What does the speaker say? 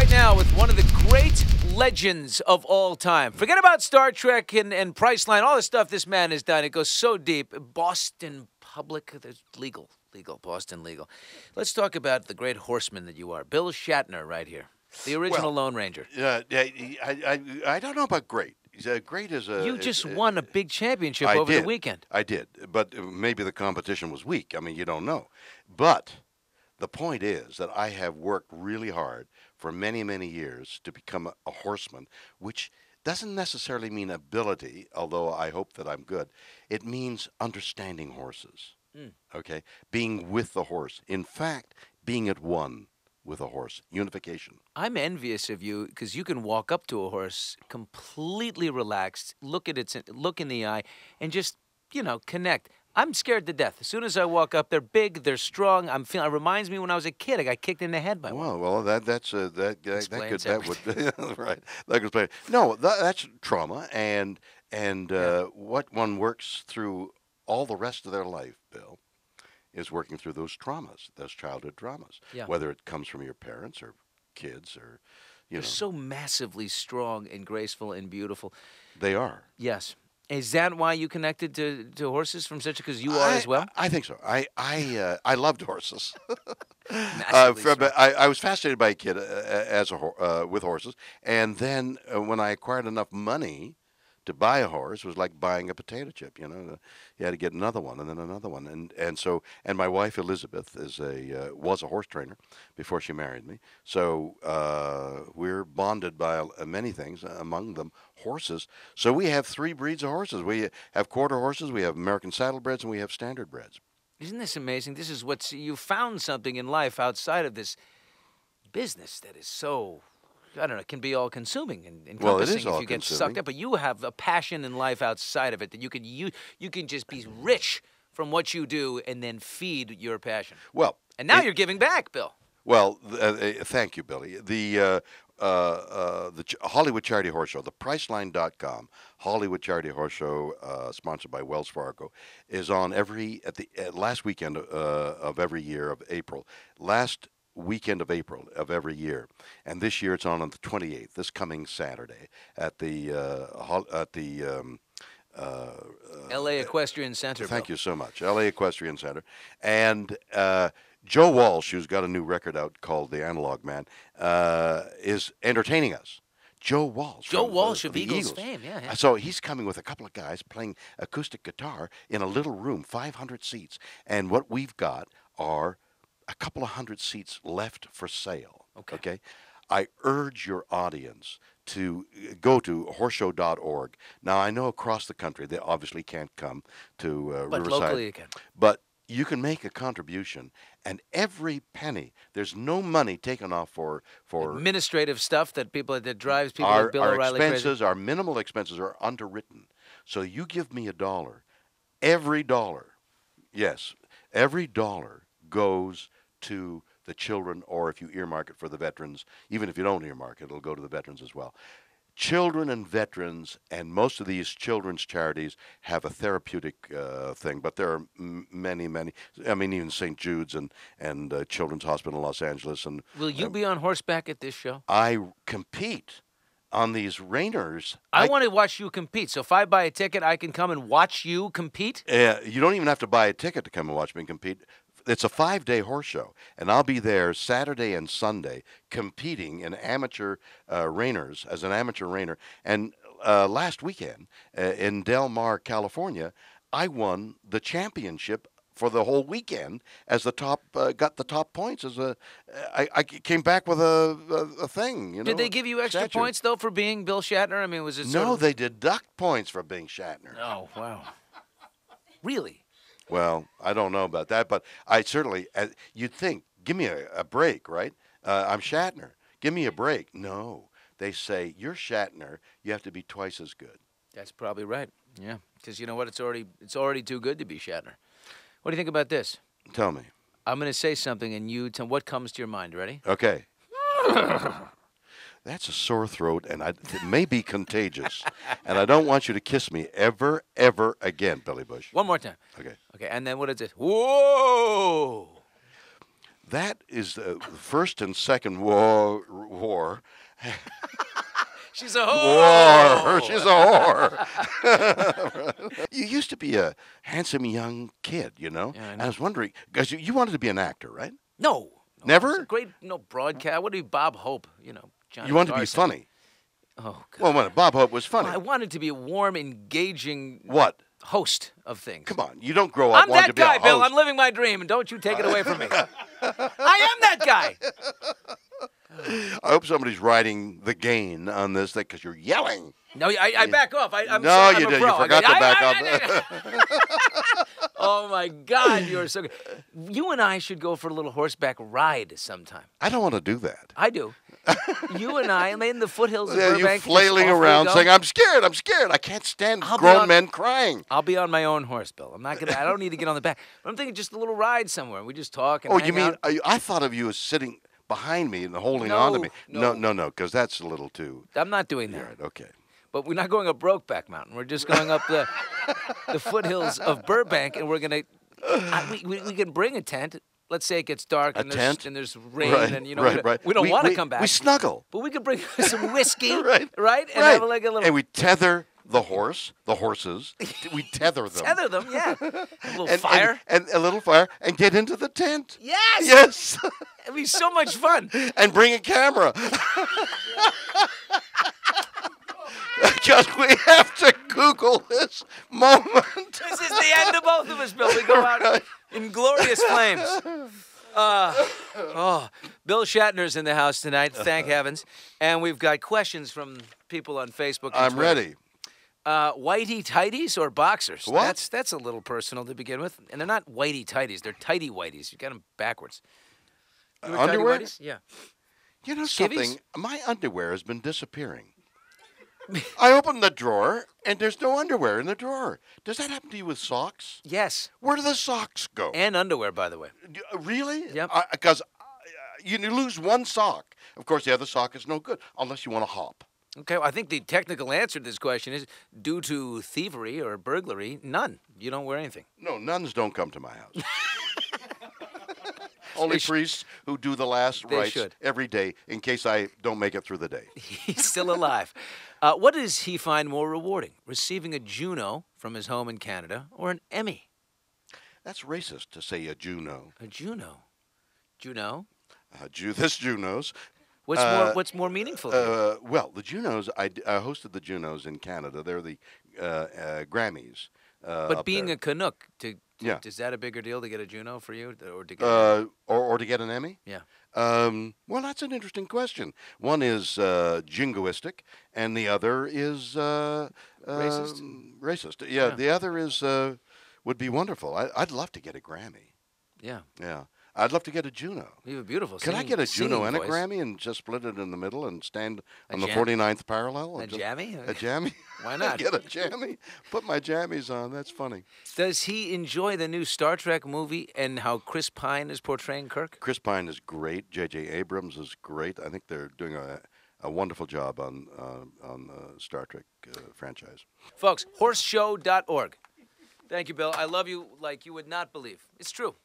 right now with one of the great legends of all time. Forget about Star Trek and Priceline, all the stuff this man has done. It goes so deep. Boston Public, there's legal, Boston legal. Let's talk about the great horseman that you are, Bill Shatner, right here, the original Lone Ranger. I don't know about great. Great is a. You just won a big championship over the weekend. I did, but maybe the competition was weak. I mean, you don't know. But the point is that I have worked really hard for many, many years to become a horseman, which doesn't necessarily mean ability, although I hope that I'm good. It means understanding horses, okay? Being with the horse. In fact, being at one with a horse. Unification. I'm envious of you because you can walk up to a horse completely relaxed, look in the eye, and just, connect. I'm scared to death. As soon as I walk up, they're big, they're strong. It reminds me when I was a kid, I got kicked in the head by one. Well, that would right. That could explain. No, that's trauma, and what one works through all the rest of their life, Bill, is working through those traumas, those childhood traumas. Yeah. Whether it comes from your parents or kids or They're so massively strong and graceful and beautiful. They are. Yes. Is that why you connected to horses from such? Because you are as well. I think so. I loved horses. Massively I was fascinated by a kid with horses, and then when I acquired enough money to buy a horse, it was like buying a potato chip. You had to get another one and then another one, and my wife Elizabeth was a horse trainer before she married me. So we're bonded by many things, among them horses. So we have 3 breeds of horses. We have quarter horses, we have American saddlebreds, and we have standard breds. Isn't this amazing? This is you found something in life outside of this business that is so. I don't know, it can be all-consuming and encompassing well, it is if you get sucked up. But you have a passion in life outside of it that you can just be rich from what you do and then feed your passion. Well, and now you're giving back, Bill. Well, thank you, Billy. The Hollywood Charity Horse Show, the Priceline.com Hollywood Charity Horse Show, sponsored by Wells Fargo, is on last weekend of every year of April. Last weekend of April of every year, and this year it's on the 28th, this coming Saturday at the L.A. Equestrian Center. Thank you so much, L.A. Equestrian Center, and Joe Walsh, who's got a new record out called The Analog Man, is entertaining us. Joe Walsh. Joe Walsh of Eagles fame, yeah. So he's coming with a couple of guys playing acoustic guitar in a little room, 500 seats, and what we've got are a couple of hundred seats left for sale. Okay. I urge your audience to go to horseshow.org. Now, I know across the country they obviously can't come to Riverside. But locally you can. But you can make a contribution, and every penny, there's no money taken off for administrative stuff that drives people like Bill O'Reilly expenses, crazy. Our minimal expenses are underwritten. So you give me $1. Every dollar, yes, every dollar goes to the children, or if you earmark it for the veterans, even if you don't earmark it, it'll go to the veterans as well. Children and veterans, and most of these children's charities have a therapeutic thing, but there are many. I mean, even St. Jude's and Children's Hospital in Los Angeles. And will you be on horseback at this show? I compete on these reiners. I want to watch you compete. So if I buy a ticket, I can come and watch you compete? You don't even have to buy a ticket to come and watch me compete. It's a 5-day horse show, and I'll be there Saturday and Sunday competing in amateur reiners as an amateur reiner. And last weekend in Del Mar, California, I won the championship for the whole weekend as the top, got the top points. I came back with a thing. Did they give you extra points though for being Bill Shatner? I mean, was it no? They deduct points for being Shatner. Oh wow, really? Well, I don't know about that, but I certainly, you'd think, give me a break, right? I'm Shatner. Give me a break. No. They say, you're Shatner, you have to be twice as good. That's probably right. Yeah. Because you know what? It's already too good to be Shatner. What do you think about this? Tell me. I'm going to say something, and you tell what comes to your mind. Ready? Okay. That's a sore throat, and it may be contagious. And I don't want you to kiss me ever again, Billy Bush. One more time. Okay. Okay, and then what is it? Whoa! That is the First and Second War. She's a War. whore. She's a whore. You used to be a handsome young kid, you know? Yeah, I And know. I was wondering, because you wanted to be an actor, right? No. Never? It's a great, broadcast. What do you, Bob Hope? Johnny You wanted to be Carson. funny. Oh, God. Well, Bob Hope was funny. Well, I wanted to be a warm, engaging What? host of things. Come on, you don't grow up I'm wanting that to be a guy, Bill. host. I'm living my dream, and don't you take it away from me. I am that guy. I hope somebody's writing the gain on this thing because you're yelling. No, I back off. I'm No, I'm you a did. pro. You forgot to back up. Oh, my God, you're so good. You and I should go for a little horseback ride sometime. I don't want to do that. I do. You and I, in the foothills of Yeah, you Burbank. flailing just off we around go. saying, I'm scared, I'm scared. I can't stand I'll be grown on- men crying. I'll be on my own horse, Bill. I don't need to get on the back. But I'm thinking just a little ride somewhere. We just talk and Oh, hang you mean, out. I thought of you as sitting behind me and holding No, on to me. no. No, because that's a little too. I'm not doing Yeah, that. right, okay. But we're not going up Brokeback Mountain. We're just going up the foothills of Burbank, and we're gonna. We can bring a tent. Let's say it gets dark and tent? there's rain, Right, and right. we don't want to come back. We snuggle. But we could bring some whiskey, Right, And have like a little. And we tether the horses. We tether them. tether them, yeah. A little and, fire. And a little fire and get into the tent. Yes. Yes. It'd be so much fun. And bring a camera. Because we have to Google this moment. This is the end of both of us, Bill. We go out in glorious flames. Bill Shatner's in the house tonight, thank heavens. And we've got questions from people on Facebook and I'm Twitter. ready. Whitey tighties or boxers? What? That's a little personal to begin with. And they're not whitey tighties. They're tighty whiteys. You got them backwards. You wear tighty Underwear? whities? Yeah. You know Skivvies? something? My underwear has been disappearing. I open the drawer and there's no underwear in the drawer. Does that happen to you with socks? Yes. Where do the socks go? And underwear, by the way. Really? Yep. Because you lose one sock. Of course, the other sock is no good unless you want to hop. Okay, well, I think the technical answer to this question is due to thievery or burglary, none. You don't wear anything. No, nuns don't come to my house. Only priests who do the last They rites should. every day in case I don't make it through the day. He's still alive. What does he find more rewarding, receiving a Juno from his home in Canada or an Emmy? That's racist to say a Juno. A Juno? Juno? This Junos. What's more meaningful? to you? Well, the Junos, I hosted the Junos in Canada. They're the Grammys. But being a Canuck, Yeah. is that a bigger deal to get a Juno for you, or to get? Or to get an Emmy? Yeah. Well, that's an interesting question. One is jingoistic, and the other is Racist? Racist. Yeah, Yeah. the other is would be wonderful. I'd love to get a Grammy. Yeah. Yeah, I'd love to get a Juno. You have a beautiful. Could I singing- get a Juno singing and a voice. Grammy and just split it in the middle and stand on the jam- 49th parallel? A and just- jammy? A jammy? Why not? Get a jammy? Put my jammies on. That's funny. Does he enjoy the new Star Trek movie and how Chris Pine is portraying Kirk? Chris Pine is great. J.J. Abrams is great. I think they're doing a wonderful job on the Star Trek franchise. Folks, horseshow.org. Thank you, Bill. I love you like you would not believe. It's true.